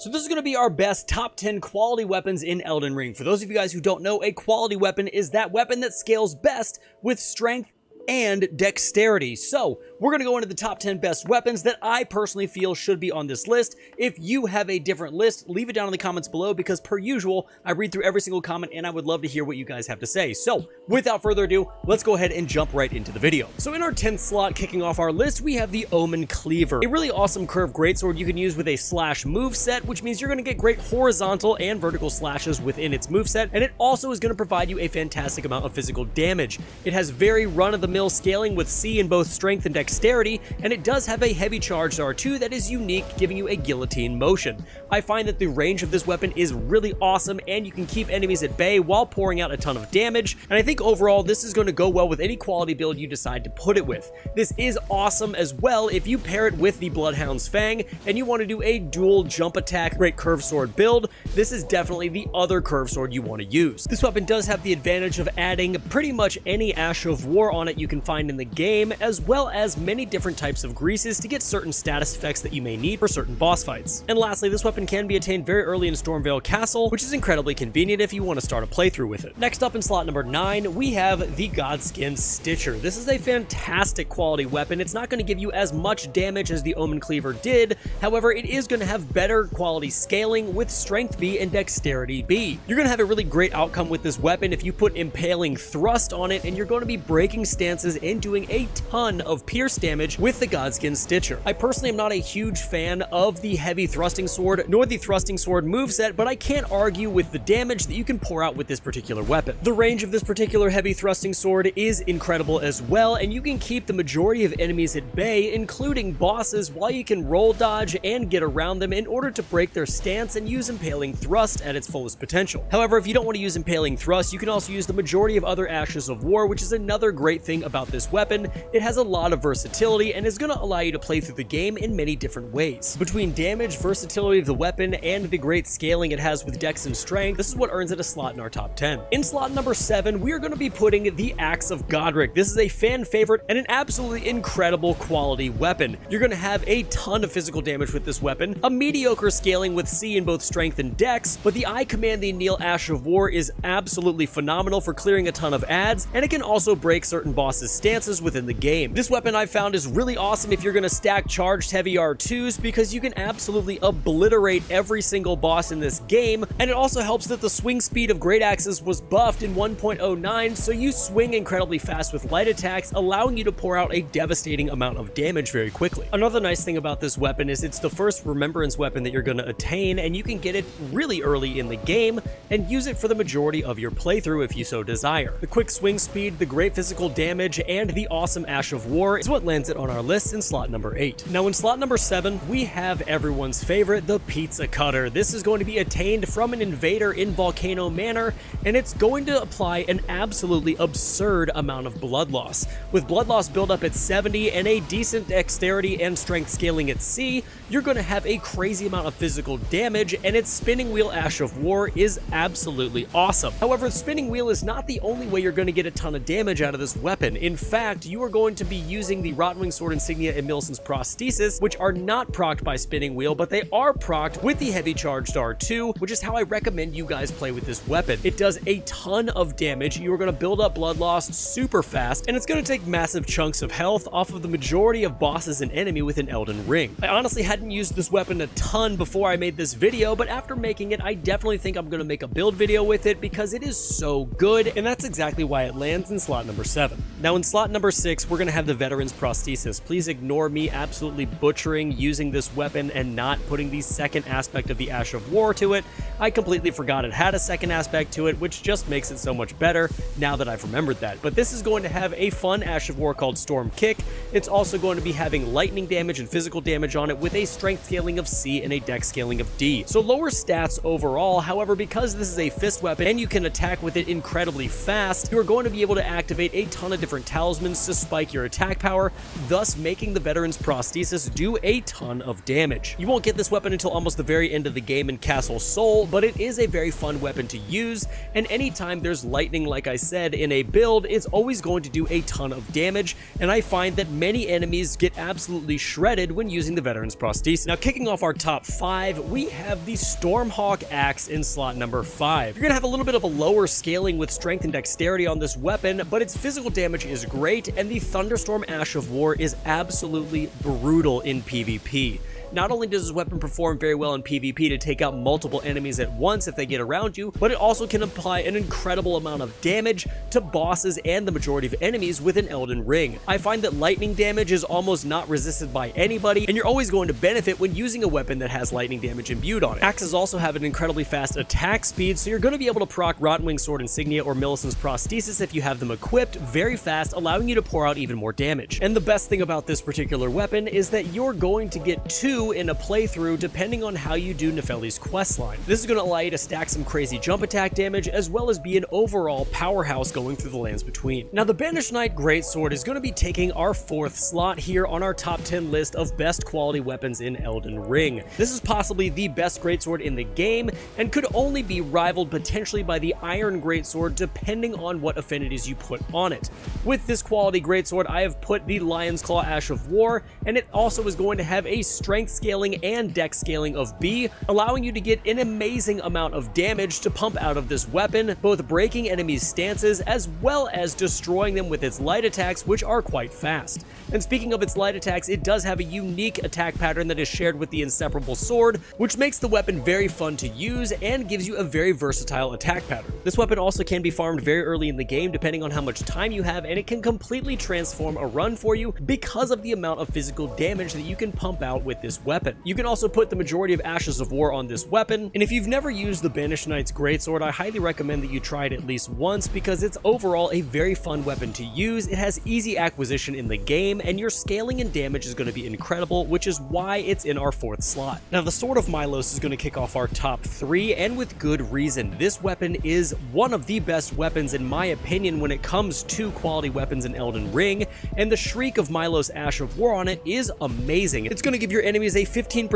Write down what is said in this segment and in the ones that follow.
So this is going to be our best top 10 quality weapons in Elden Ring. For those of you guys who don't know, a quality weapon is that weapon that scales best with strength and dexterity. So we're going to go into the top 10 best weapons that I personally feel should be on this list. If you have a different list, leave it down in the comments below, because per usual, I read through every single comment and I would love to hear what you guys have to say. So without further ado, let's go ahead and jump right into the video. So in our 10th slot, kicking off our list, we have the Omen Cleaver, a really awesome curved greatsword you can use with a slash moveset, which means you're going to get great horizontal and vertical slashes within its moveset, and it also is going to provide you a fantastic amount of physical damage. It has very run-of-the-mill scaling with C in both strength and dexterity, and it does have a heavy charged R2 that is unique, giving you a guillotine motion. I find that the range of this weapon is really awesome, and you can keep enemies at bay while pouring out a ton of damage, and I think overall this is going to go well with any quality build you decide to put it with. This is awesome as well if you pair it with the Bloodhound's Fang and you want to do a dual jump attack great curved sword build. This is definitely the other curved sword you want to use. This weapon does have the advantage of adding pretty much any Ash of War on it you can find in the game, as well as many different types of greases to get certain status effects that you may need for certain boss fights. And lastly, this weapon can be attained very early in Stormveil Castle, which is incredibly convenient if you want to start a playthrough with it. Next up in slot number 9, we have the Godskin Stitcher. This is a fantastic quality weapon. It's not going to give you as much damage as the Omen Cleaver did, however, it is going to have better quality scaling with Strength B and Dexterity B. You're going to have a really great outcome with this weapon if you put Impaling Thrust on it, and you're going to be breaking stances and doing a ton of pierce damage with the Godskin Stitcher. I personally am not a huge fan of the heavy thrusting sword nor the thrusting sword moveset, but I can't argue with the damage that you can pour out with this particular weapon. The range of this particular heavy thrusting sword is incredible as well, and you can keep the majority of enemies at bay, including bosses, while you can roll dodge and get around them in order to break their stance and use Impaling Thrust at its fullest potential. However, if you don't want to use Impaling Thrust, you can also use the majority of other Ashes of War, which is another great thing about this weapon. It has a lot of versatility and is going to allow you to play through the game in many different ways. Between damage, versatility of the weapon, and the great scaling it has with dex and strength, this is what earns it a slot in our top 10. In slot number 7, we are going to be putting the Axe of Godric. This is a fan favorite and an absolutely incredible quality weapon. You're going to have a ton of physical damage with this weapon, a mediocre scaling with C in both strength and dex, but the I Command Thee Kneel Ash of War is absolutely phenomenal for clearing a ton of adds, and it can also break certain bosses' stances within the game. This weapon I've found is really awesome if you're going to stack charged heavy R2s, because you can absolutely obliterate every single boss in this game, and it also helps that the swing speed of great axes was buffed in 1.09, so you swing incredibly fast with light attacks, allowing you to pour out a devastating amount of damage very quickly. Another nice thing about this weapon is it's the first remembrance weapon that you're going to attain, and you can get it really early in the game and use it for the majority of your playthrough if you so desire. The quick swing speed, the great physical damage, and the awesome Ash of War is what lands it on our list in slot number 8. Now in slot number 7, we have everyone's favorite, the Pizza Cutter. This is going to be attained from an invader in Volcano Manor, and it's going to apply an absolutely absurd amount of blood loss. With blood loss build up at 70 and a decent dexterity and strength scaling at C, you're going to have a crazy amount of physical damage, and its Spinning Wheel Ash of War is absolutely awesome. However, the Spinning Wheel is not the only way you're going to get a ton of damage out of this weapon. In fact, you are going to be using the Rottenwing Sword Insignia and Millicent's Prosthesis, which are not procced by Spinning Wheel, but they are procced with the heavy charged R2, which is how I recommend you guys play with this weapon. It does a ton of damage, you are going to build up blood loss super fast, and it's going to take massive chunks of health off of the majority of bosses and enemy within Elden Ring. I honestly hadn't used this weapon a ton before I made this video, but after making it, I definitely think I'm going to make a build video with it because it is so good, and that's exactly why it lands in slot number 7. Now in slot number 6, we're going to have the Veteran's Prosthesis. Please ignore me absolutely butchering using this weapon and not putting the second aspect of the Ash of War to it. I completely forgot it had a second aspect to it, which just makes it so much better now that I've remembered that. But this is going to have a fun Ash of War called Storm Kick. It's also going to be having lightning damage and physical damage on it with a strength scaling of C and a dex scaling of D. So lower stats overall, however, because this is a fist weapon and you can attack with it incredibly fast, you are going to be able to activate a ton of different talismans to spike your attack power War, thus making the Veteran's Prosthesis do a ton of damage. You won't get this weapon until almost the very end of the game in Castle Sol, but it is a very fun weapon to use, and anytime there's lightning, like I said, in a build, it's always going to do a ton of damage, and I find that many enemies get absolutely shredded when using the Veteran's Prosthesis. Now, kicking off our top 5, we have the Stormhawk Axe in slot number 5. You're gonna have a little bit of a lower scaling with strength and dexterity on this weapon, but its physical damage is great, and the Thunderstorm Ash of War is absolutely brutal in PvP. Not only does this weapon perform very well in PvP to take out multiple enemies at once if they get around you, but it also can apply an incredible amount of damage to bosses and the majority of enemies within Elden Ring. I find that lightning damage is almost not resisted by anybody, and you're always going to benefit when using a weapon that has lightning damage imbued on it. Axes also have an incredibly fast attack speed, so you're going to be able to proc Rottenwing Sword Insignia or Millicent's Prosthesis if you have them equipped very fast, allowing you to pour out even more damage. And the best thing about this particular weapon is that you're going to get 2 in a playthrough depending on how you do Nefeli's questline. This is going to allow you to stack some crazy jump attack damage as well as be an overall powerhouse going through the lands between. Now, the Banished Knight Greatsword is going to be taking our 4th slot here on our top 10 list of best quality weapons in Elden Ring. This is possibly the best greatsword in the game and could only be rivaled potentially by the Iron Greatsword depending on what affinities you put on it. With this quality greatsword, I have put the Lion's Claw Ash of War, and it also is going to have a strength scaling and dex scaling of B, allowing you to get an amazing amount of damage to pump out of this weapon, both breaking enemies' stances as well as destroying them with its light attacks, which are quite fast. And speaking of its light attacks, it does have a unique attack pattern that is shared with the Inseparable Sword, which makes the weapon very fun to use and gives you a very versatile attack pattern. This weapon also can be farmed very early in the game depending on how much time you have, and it can completely transform a run for you because of the amount of physical damage that you can pump out with this weapon. You can also put the majority of Ashes of War on this weapon, and if you've never used the Banished Knight's Greatsword, I highly recommend that you try it at least once because it's overall a very fun weapon to use. It has easy acquisition in the game, and your scaling and damage is going to be incredible, which is why it's in our 4th slot. Now, the Sword of Milos is going to kick off our top 3, and with good reason. This weapon is one of the best weapons in my opinion when it comes to quality weapons in Elden Ring, and the Shriek of Milos Ash of War on it is amazing. It's going to give your enemies a 15%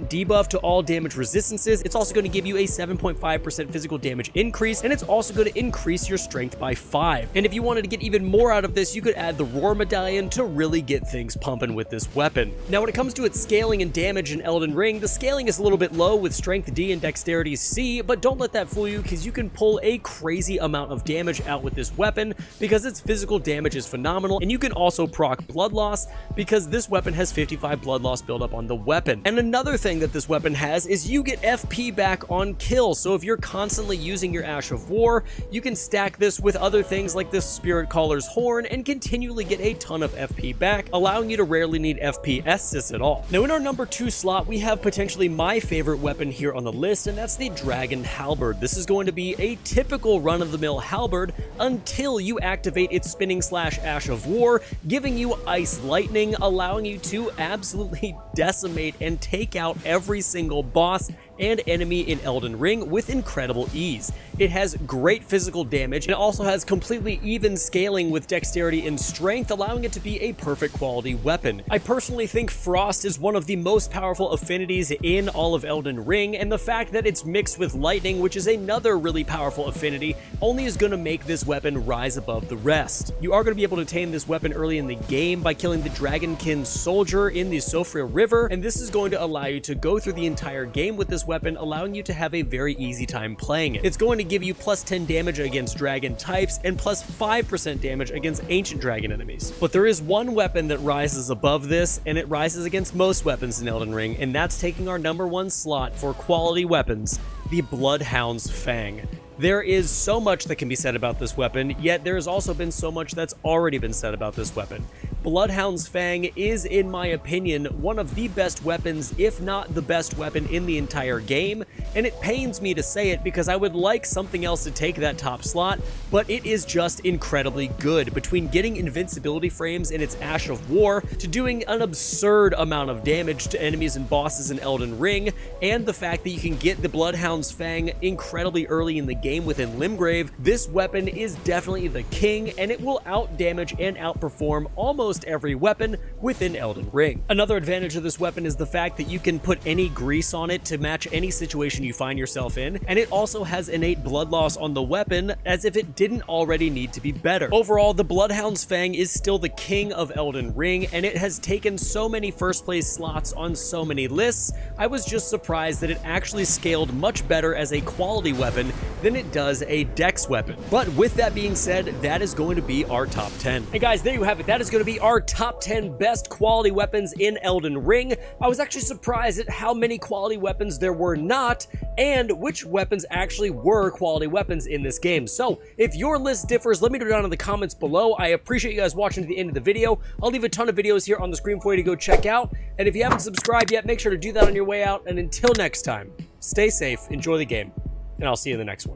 debuff to all damage resistances. It's also going to give you a 7.5% physical damage increase, and it's also going to increase your strength by 5. And if you wanted to get even more out of this, you could add the Roar Medallion to really get things pumping with this weapon. Now, when it comes to its scaling and damage in Elden Ring, the scaling is a little bit low with strength D and dexterity C, but don't let that fool you because you can pull a crazy amount of damage out with this weapon because its physical damage is phenomenal, and you can also proc blood loss because this weapon has 55 blood loss buildup on the weapon. And another thing that this weapon has is you get FP back on kill, so if you're constantly using your Ash of War, you can stack this with other things like this Spirit Caller's Horn and continually get a ton of FP back, allowing you to rarely need FP assist at all. Now, in our number 2 slot, we have potentially my favorite weapon here on the list, and that's the Dragon Halberd. This is going to be a typical run-of-the-mill halberd until you activate its Spinning Slash Ash of War, giving you Ice Lightning, allowing you to absolutely decimate and take out every single boss and enemy in Elden Ring with incredible ease. It has great physical damage, and it also has completely even scaling with dexterity and strength, allowing it to be a perfect quality weapon. I personally think Frost is one of the most powerful affinities in all of Elden Ring, and the fact that it's mixed with Lightning, which is another really powerful affinity, only is going to make this weapon rise above the rest. You are going to be able to tame this weapon early in the game by killing the Dragonkin Soldier in the Sofria River, and this is going to allow you to go through the entire game with this weapon, allowing you to have a very easy time playing it. It's going to give you plus 10 damage against dragon types and plus 5% damage against ancient dragon enemies. But there is one weapon that rises above this, and it rises against most weapons in Elden Ring, and that's taking our number 1 slot for quality weapons, the Bloodhound's Fang. There is so much that can be said about this weapon, yet there has also been so much that's already been said about this weapon. Bloodhound's Fang is, in my opinion, one of the best weapons, if not the best weapon in the entire game, and it pains me to say it because I would like something else to take that top slot, but it is just incredibly good. Between getting invincibility frames in its Ash of War, to doing an absurd amount of damage to enemies and bosses in Elden Ring, and the fact that you can get the Bloodhound's Fang incredibly early in the game within Limgrave, this weapon is definitely the king, and it will out-damage and outperform almost almost every weapon within Elden Ring. Another advantage of this weapon is the fact that you can put any grease on it to match any situation you find yourself in, and it also has innate blood loss on the weapon as if it didn't already need to be better. Overall, the Bloodhound's Fang is still the king of Elden Ring, and it has taken so many first place slots on so many lists. I was just surprised that it actually scaled much better as a quality weapon than it does a dex weapon. But with that being said, that is going to be our top 10. And guys, there you have it. That is going to be our top 10 best quality weapons in Elden Ring. I was actually surprised at how many quality weapons there were not, and which weapons actually were quality weapons in this game. So if your list differs, let me know down in the comments below. I appreciate you guys watching to the end of the video. I'll leave a ton of videos here on the screen for you to go check out. And if you haven't subscribed yet, make sure to do that on your way out. And until next time, stay safe, enjoy the game, and I'll see you in the next one.